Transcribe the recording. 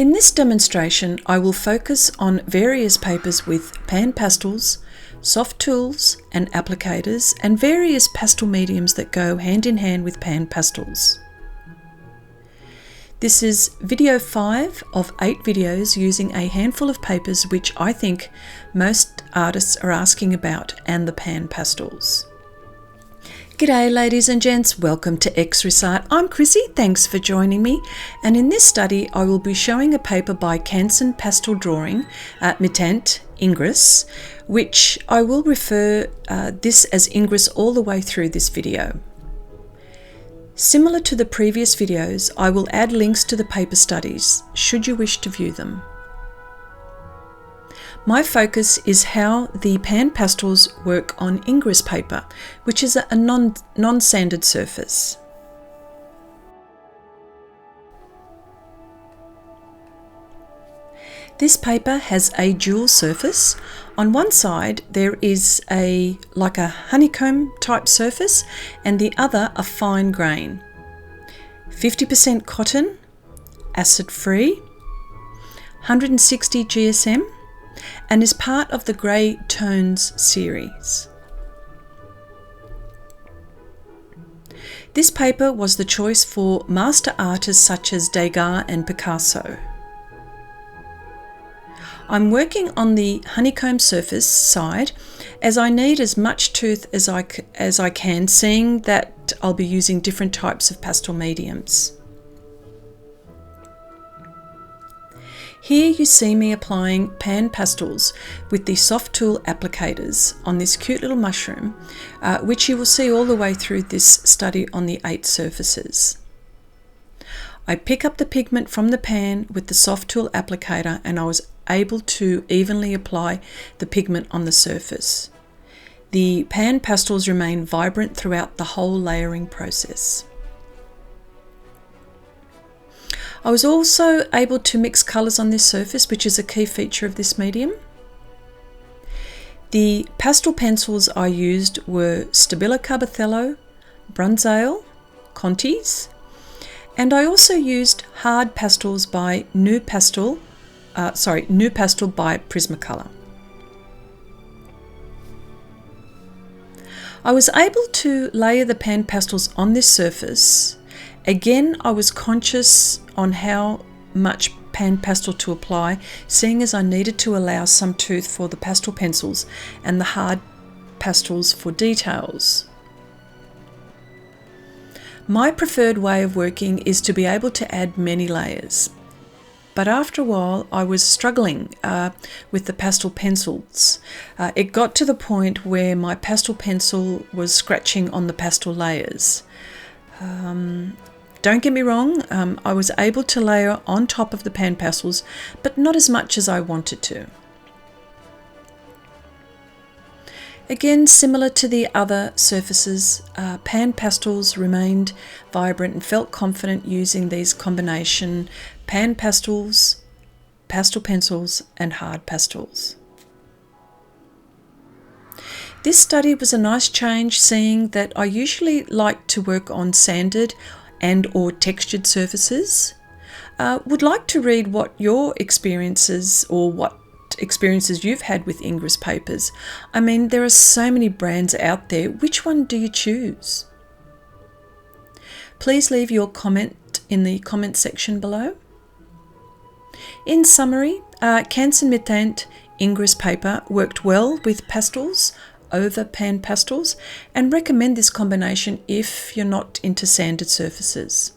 In this demonstration, I will focus on various papers with Panpastels, Sofft Tools and applicators, and various pastel mediums that go hand in hand with Panpastels. This is video 5 of 8 videos using a handful of papers which I think most artists are asking about, and the Panpastels. G'day ladies and gents, welcome to Xrissart. I'm Chrissy, thanks for joining me, and in this study I will be showing a paper by Canson Pastel Drawing Mi-Teintes Ingres, which I will refer this as Ingres all the way through this video. Similar to the previous videos, I will add links to the paper studies should you wish to view them. My focus is how the Panpastels work on Ingres paper, which is a non-sanded surface. This paper has a dual surface. On one side there is like a honeycomb type surface, and the other a fine grain. 50% cotton, acid free, 160 GSM, and is part of the Grey Tones series. This paper was the choice for master artists such as Degas and Picasso. I'm working on the honeycomb surface side as I need as much tooth as I can, seeing that I'll be using different types of pastel mediums. Here you see me applying Panpastels with the Sofft Tool applicators on this cute little mushroom, which you will see all the way through this study on the 8 surfaces. I pick up the pigment from the pan with the Sofft Tool applicator, and I was able to evenly apply the pigment on the surface. The Panpastels remain vibrant throughout the whole layering process. I was also able to mix colours on this surface, which is a key feature of this medium. The pastel pencils I used were Stabilo Carbothello, Bruynzeel, Conte's, and I also used hard pastels by NuPastel by Prismacolor. I was able to layer the Panpastels on this surface. Again, I was conscious on how much Panpastel to apply, seeing as I needed to allow some tooth for the pastel pencils and the hard pastels for details. My preferred way of working is to be able to add many layers, but after a while I was struggling with the pastel pencils. It got to the point where my pastel pencil was scratching on the pastel layers. Don't get me wrong, I was able to layer on top of the Panpastels, but not as much as I wanted to. Again, similar to the other surfaces, Panpastels remained vibrant and felt confident using these combination Panpastels, pastel pencils and hard pastels. This study was a nice change, seeing that I usually like to work on sanded and or textured surfaces. Would like to read what your experiences or what experiences you've had with Ingres papers. I mean, there are so many brands out there. Which one do you choose? Please leave your comment in the comment section below. In summary, Canson Mi-Teintes Ingres paper worked well with pastels over Panpastels, and recommend this combination if you're not into sanded surfaces.